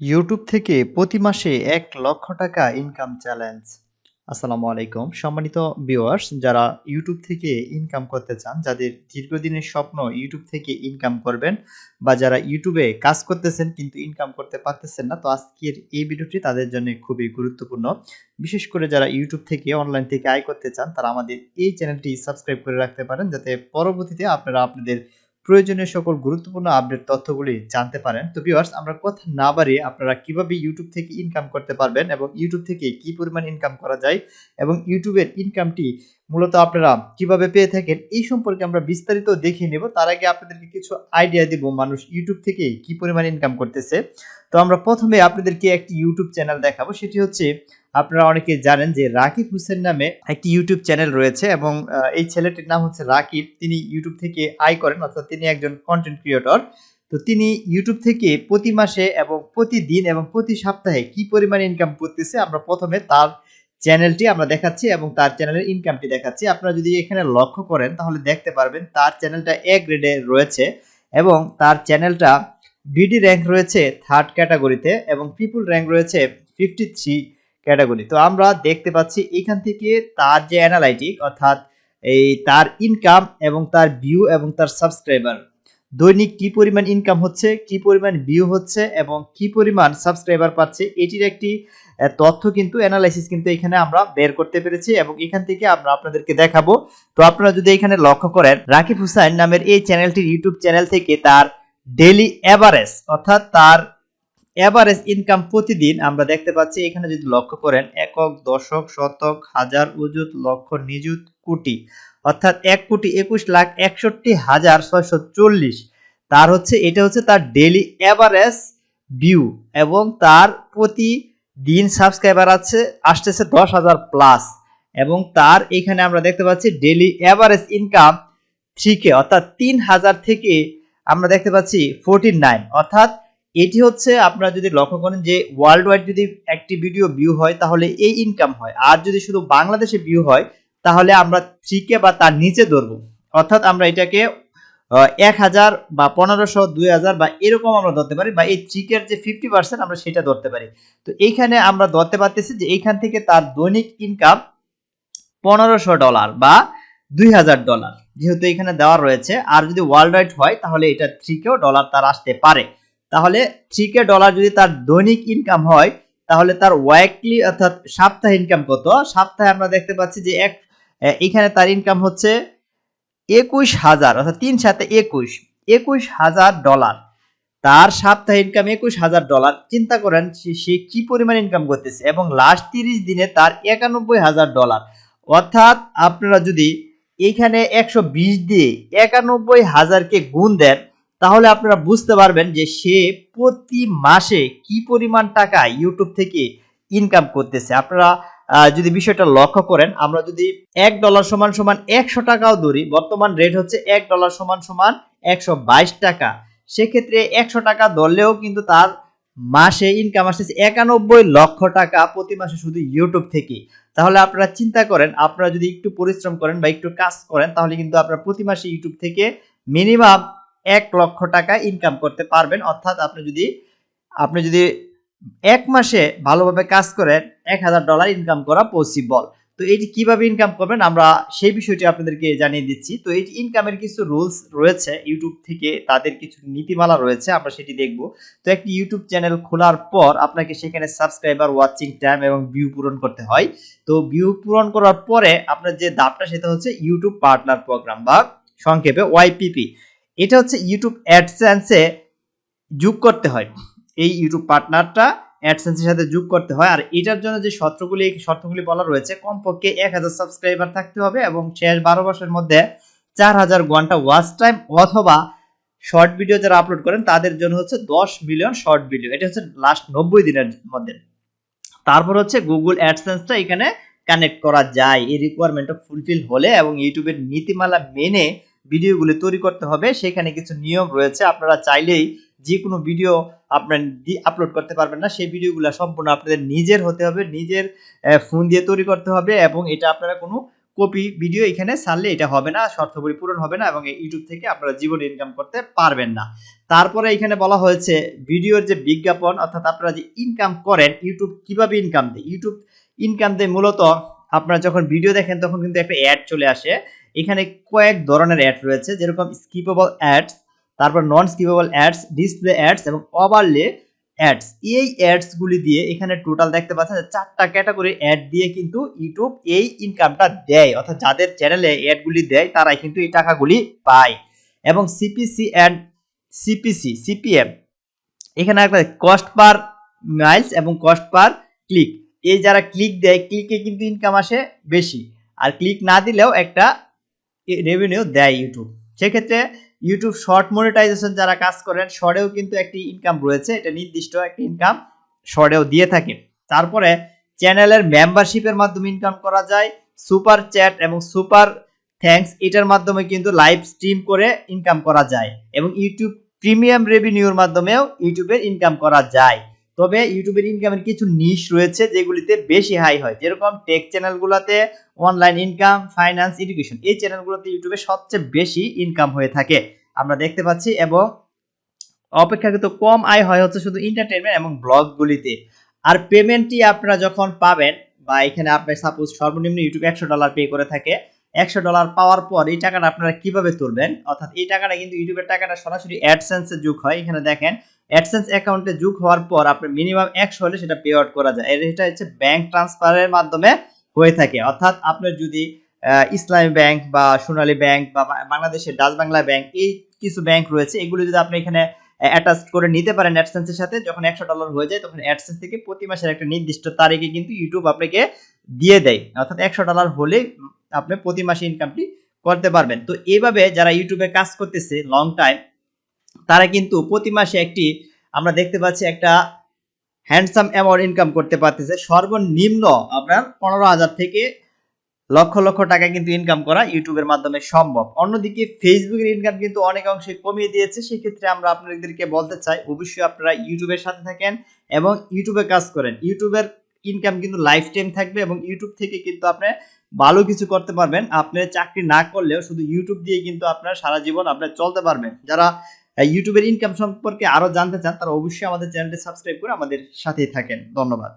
YouTube থেকে প্রতি মাসে ১,০০,০০০ টাকা ইনকাম চ্যালেঞ্জ। আসসালামু আলাইকুম। সম্মানিত ভিউয়ার্স, যারা ইউটিউব থেকে ইনকাম করতে চান, যাদের দীর্ঘদিনের স্বপ্ন ইউটিউব থেকে ইনকাম করবেন বা যারা ইউটিউবে কাজ করতেছেন কিন্তু ইনকাম করতে পারতেছেন না, তো আজকের এই ভিডিওটি তাদের জন্য খুবই গুরুত্বপূর্ণ। বিশেষ করে যারা ইউটিউব থেকে অনলাইন থেকে আয় করতে চান, তারা আমাদের এই চ্যানেলটি সাবস্ক্রাইব করে রাখতে পারেন, যাতে পরবর্তীতে আপনারা আপনাদের প্রয়োজনীয় সকল গুরুত্বপূর্ণ আপডেট তথ্যগুলি জানতে পারেন। তো ভিউয়ার্স, আমরা কথা না বাড়িয়ে আপনারা কিভাবে ইউটিউব থেকে ইনকাম করতে পারবেন এবং ইউটিউব থেকে কি পরিমাণ ইনকাম করা যায় এবং ইউটিউবের ইনকামটি মূলত আপনারা কিভাবে পেয়ে থাকেন, এই সম্পর্কে আমরা বিস্তারিত দেখিয়ে নেব। তার আগে আপনাদেরকে কিছু আইডিয়া দিব মানুষ ইউটিউব থেকে কি পরিমাণ ইনকাম করতেছে। তো আমরা প্রথমে আপনাদেরকে একটি ইউটিউব চ্যানেল দেখাবো, সেটি হচ্ছে আপনারা অনেকে জানেন যে রাকিব হোসেন নামে একটি ইউটিউব চ্যানেল রয়েছে এবং এই ছেলেটির নাম হচ্ছে রাকিব। তিনি ইউটিউব থেকে আয় করেন, অর্থাৎ তিনি একজন কন্টেন্ট ক্রিয়েটর। তো তিনি ইউটিউব থেকে প্রতি মাসে এবং প্রতিদিন এবং প্রতি সপ্তাহে কি পরিমাণ ইনকাম করতেছে, আমরা প্রথমে তার চ্যানেলটি আমরা দেখাচ্ছি এবং তার চ্যানেলের ইনকামটি দেখাচ্ছি। আপনারা যদি এখানে লক্ষ্য করেন তাহলে দেখতে পারবেন তার চ্যানেলটা এ গ্রেডে রয়েছে এবং তার চ্যানেলটা বিডি র্যাঙ্ক রয়েছে 3rd ক্যাটাগরিতে এবং পিপল র্যাঙ্ক রয়েছে 53 ক্যাটাগরি। তো আমরা দেখতে পাচ্ছি এখান থেকে তার যে অ্যানালাইটিক, অর্থাৎ এই তার ইনকাম এবং তার ভিউ এবং তার সাবস্ক্রাইবার, দৈনিক কি পরিমাণ ইনকাম হচ্ছে, কি পরিমাণ ভিউ হচ্ছে এবং কি পরিমাণ সাবস্ক্রাইবার পাচ্ছে, এটির একটি তথ্য কিন্তু অ্যানালাইসিস কিন্তু এখানে আমরা বের করতে পেরেছি এবং এখান থেকে আমরা আপনাদেরকে দেখাবো। তো আপনারা যদি এখানে লক্ষ্য করেন, রাকিব হুসাইন নামের এই চ্যানেলটির ইউটিউব চ্যানেল থেকে তার ডেইলি এভারেজ, অর্থাৎ তার এভারেজ ইনকাম প্রতিদিন আমরা দেখতে পাচ্ছি। এখানে যদি লক্ষ্য করেন, একক, দশক, শতক, হাজার, অযুত, লক্ষ, নিযুত, কোটি, অর্থাৎ ১,৬১,৬১,৬৪০ তার হচ্ছে, এটা হচ্ছে তার ডেইলি এভারেজ ভিউ এবং তার প্রতিদিন সাবস্ক্রাইবার আসতেছে ১০,০০০ প্লাস এবং তার এখানে আমরা দেখতে পাচ্ছি ডেইলি এভারেজ ইনকাম 3K, অর্থাৎ ৩,০০০ থেকে আমরা দেখতে পাচ্ছি 49, অর্থাৎ এটি হচ্ছে, আপনারা যদি লক্ষ্য করেন যে ওয়ার্ল্ড ওয়াইড যদি একটি ভিডিও ভিউ হয় তাহলে এই ইনকাম হয়, আর যদি শুধু বাংলাদেশে ভিউ হয় তাহলে আমরা 3K বা তার নিচে ধরবো, অর্থাৎ আমরা এটাকে ১,০০০ বা ১৫০০, ২,০০০ বা এরকম আমরা ধরতে পারি, বা এই 3K এর যে 50% আমরা সেটা ধরতে পারি। তো এইখানে আমরা ধরতে পারতেছি যে এইখান থেকে তার দৈনিক ইনকাম $১৫০০ বা $২,০০০, যেহেতু এখানে দেওয়া রয়েছে। আর যদি ওয়ার্ল্ড ওয়াইড হয় তাহলে এটা 3K ডলার তার আসতে পারে। তাহলে 3K ডলার যদি তার দৈনিক ইনকাম হয় তাহলে তার ওয়াইকলি, অর্থাৎ সাপ্তাহিক ইনকাম কত? সপ্তাহে আমরা দেখতে পাচ্ছি যে এখানে তার ইনকাম হচ্ছে ২১,০০০, অর্থাৎ ৩ সাথে ২১, $২১,০০০। তার সাপ্তাহিক ইনকাম $২১,০০০। চিন্তা করেন সে কি পরিমাণ ইনকাম করতেছে এবং লাস্ট 30 দিনে তার $৯১,০০০। অর্থাৎ আপনারা যদি এইখানে ১২০ দিয়ে ৯১,০০০কে গুণ দেন তাহলে আপনারা বুঝতে পারবেন যে সে প্রতি মাসে কি পরিমাণ টাকা ইউটিউব থেকে ইনকাম করতেছে। আপনারা যদি বিষয়টা লক্ষ্য করেন, আমরা যদি $১ সমান সমান ১০০ টাকাও ধরি, বর্তমান রেট হচ্ছে $১ সমান সমান ১২২ টাকা। সেক্ষেত্রে ১০০ টাকা ধরলেও কিন্তু তার মাসে ইনকাম আসছে ৯১ লক্ষ টাকা প্রতি মাসে শুধু ইউটিউব থেকে। তাহলে আপনারা চিন্তা করেন, আপনারা যদি একটু পরিশ্রম করেন বা একটু কাজ করেন তাহলে কিন্তু আপনারা প্রতি মাসে ইউটিউব থেকে মিনিমাম ১,০০,০০০ টাকা ইনকাম করতে পারবেন। অর্থাৎ আপনি যদি ১ মাসে ভালোভাবে কাজ করেন $১,০০০ ইনকাম করা পসিবল। তো এটি কিভাবে ইনকাম করবেন আমরা সেই বিষয়টি আপনাদেরকে জানিয়ে দিচ্ছি। তো এই ইনকামের কিছু রুলস রয়েছে, ইউটিউব থেকে তাদের কিছু নীতিমালা রয়েছে, আমরা সেটি দেখব। তো একটি ইউটিউব চ্যানেল খোলার পর আপনাকে সেখানে সাবস্ক্রাইবার, ওয়াচিং টাইম এবং ভিউ পূরণ করতে হয়। তো ভিউ পূরণ করার পরে আপনার যে ধাপটা সেটা হচ্ছে ইউটিউব পার্টনার প্রোগ্রাম বা সংক্ষেপে ওয়াইপিপি। এটা হচ্ছে ইউটিউব অ্যাডসেন্সে যোগ করতে হয়। এই ইউটিউব পার্টনারটা অ্যাডসেন্সের সাথে যোগ করতে হয়। আর এটার জন্য যে শর্তগুলি বলা রয়েছে, কমপক্ষে ১,০০০ সাবস্ক্রাইবার থাকতে হবে এবং শেষ ১২ মাসের মধ্যে ৪,০০০ ঘন্টা ওয়াচ টাইম, অথবা শর্ট ভিডিও যারা আপলোড করেন তাদের জন্য হচ্ছে ১০ মিলিয়ন শর্ট ভিডিও। এটা হচ্ছে লাস্ট ৯০ দিনের মধ্যে। তারপর হচ্ছে গুগল অ্যাডসেন্সটা এখানে কানেক্ট করা যায় এই রিকোয়ারমেন্টটা ফুলফিল হলে, এবং ইউটিউবের নীতিমালা মেনে ভিডিওগুলি তৈরি করতে হবে। সেখানে কিছু নিয়ম রয়েছে, আপনারা চাইলেই যে কোনো ভিডিও আপনার আপলোড করতে পারবেন না। সেই ভিডিওগুলো সম্পূর্ণ আপনাদের নিজের হতে হবে, নিজের ফোন দিয়ে তৈরি করতে হবে এবং এটা আপনারা কোনো কপি ভিডিও এখানে ছাড়লে এটা হবে না, শর্তাবলী পূরণ হবে না এবং ইউটিউব থেকে আপনারা জীবনে ইনকাম করতে পারবেন না। তারপরে এখানে বলা হয়েছে ভিডিওর যে বিজ্ঞাপন অর্থাৎ আপনারা যে ইনকাম করেন, ইউটিউব কিভাবে ইনকাম দেয়। ইউটিউব ইনকাম দেয় মূলত আপনারা যখন ভিডিও দেখেন তখন কিন্তু একটা অ্যাড চলে আসে। এখানে কয়েক ধরনের অ্যাড রয়েছে, যেরকম স্কিপেবল অ্যাডস, তারপর নন স্কিপেবল অ্যাডস, ডিসপ্লে অ্যাডস এবং ওভারলে অ্যাডস। এই অ্যাডস গুলি দিয়ে এখানে টোটাল দেখতে পাচ্ছেন যে 4টা ক্যাটাগরি অ্যাড দিয়ে কিন্তু ইউটিউব এই ইনকামটা দেয়, অর্থাৎ যাদের চ্যানেলে অ্যাডগুলি দেয় তারাই কিন্তু এই টাকাগুলি পায়। এবং সিপিসি অ্যান্ড সিপিএম, এখানে একটা কস্ট পার মাইলস এবং কস্ট পার ক্লিক। এই যারা ক্লিক দেয়, ক্লিকে কিন্তু ইনকাম আসে বেশি, আর ক্লিক না দিলেও একটা রেভিনিউ দেয় ইউটিউব। সেক্ষেত্রে ইউটিউব শর্ট মনিটাইজেশন যারা কাজ করেন, শর্টেও কিন্তু একটি ইনকাম রয়েছে, এটা নির্দিষ্ট একটি ইনকাম শর্টেও দিয়ে থাকে। তারপরে চ্যানেলের মেম্বারশিপের মাধ্যমে ইনকাম করা যায়, সুপার চ্যাট এবং সুপার থ্যাঙ্কস এটার মাধ্যমে কিন্তু লাইভ স্ট্রিম করে ইনকাম করা যায়, এবং ইউটিউব প্রিমিয়াম রেভিনিউর মাধ্যমেও ইউটিউবের ইনকাম করা যায়। তবে ইউটিউবের ইনকামের কিছু নিশ রয়েছে যেগুলিতে বেশি হাই হয়, যেরকম টেক চ্যানেলগুলোতে, অনলাইন ইনকাম, ফাইন্যান্স, এডুকেশন, এই চ্যানেলগুলোতে ইউটিউবে সবচেয়ে বেশি ইনকাম হয়ে থাকে আমরা দেখতে পাচ্ছি। এবং অপেক্ষাকৃত কম আয় হয় হচ্ছে শুধু এন্টারটেইনমেন্ট এবং ব্লগগুলিতে। আর পেমেন্টটি আপনারা যখন পাবেন, বা এখানে আপনার সাপোজ সর্বনিম্ন ইউটিউব $100 পে করে থাকে, $100 পাওয়ার পর এই টাকাটা আপনারা কিভাবে তুলবেন, অর্থাৎ এই টাকাটা কিন্তু ইউটিউবের টাকাটা সরাসরি অ্যাডসেন্সে যোগ হয়। এখানে দেখেন অ্যাডসেন্স অ্যাকাউন্টে যোগ হওয়ার পর আপনার মিনিমাম 100 হলে সেটা পে আউট করা যায়। এটা হচ্ছে ব্যাংক ট্রান্সফারের মাধ্যমে হয়ে থাকে। অর্থাৎ আপনার যদি ইসলামী ব্যাংক বা সোনালী ব্যাংক বা বাংলাদেশের ডাচ বাংলা ব্যাংক, এই কিছু ব্যাংক রয়েছে, এগুলো যদি আপনি এখানে অ্যাটাচ করে নিতে পারেন অ্যাডসেন্সের সাথে, যখন $100 হয়ে যায় তখন অ্যাডসেন্স থেকে প্রতি মাসের একটা নির্দিষ্ট তারিখে কিন্তু ইউটিউব আপনাকে দিয়ে দেয়, অর্থাৎ $100 হলে আপনি প্রতি মাসে ইনকামটি করতে পারবেন। তো এইভাবে যারা ইউটিউবে কাজ করতেছে লং টাইম, তারা কিন্তু প্রতি মাসে একটি, আমরা দেখতে পাচ্ছি একটা হ্যান্ডসাম অ্যামাউন্ট ইনকাম করতে পারতেছে। সর্বনিম্ন আপনার 15,000 থেকে লক্ষ লক্ষ টাকা কিন্তু ইনকাম করা ইউটিউবের মাধ্যমে সম্ভব। অন্যদিকে ফেসবুকের ইনকাম কিন্তু অনেক অংশে কমিয়ে দিয়েছে। সেক্ষেত্রে আমরা আপনাদেরকে বলতে চাই, অবশ্যই আপনারা ইউটিউবের সাথে থাকেন এবং ইউটিউবে কাজ করেন। ইউটিউবের ইনকাম কিন্তু লাইফ টাইম থাকবে এবং ইউটিউব থেকে কিন্তু আপনি ভালো কিছু করতে পারবেন। আপনি চাকরি না করলেও শুধু ইউটিউব দিয়ে কিন্তু আপনার সারা জীবন আপনি চলতে পারবেন। যারা ইউটিউবের ইনকাম সম্পর্কে আরো জানতে চান, তারা অবশ্যই আমাদের চ্যানেলটি সাবস্ক্রাইব করে আমাদের সাথেই থাকেন। ধন্যবাদ।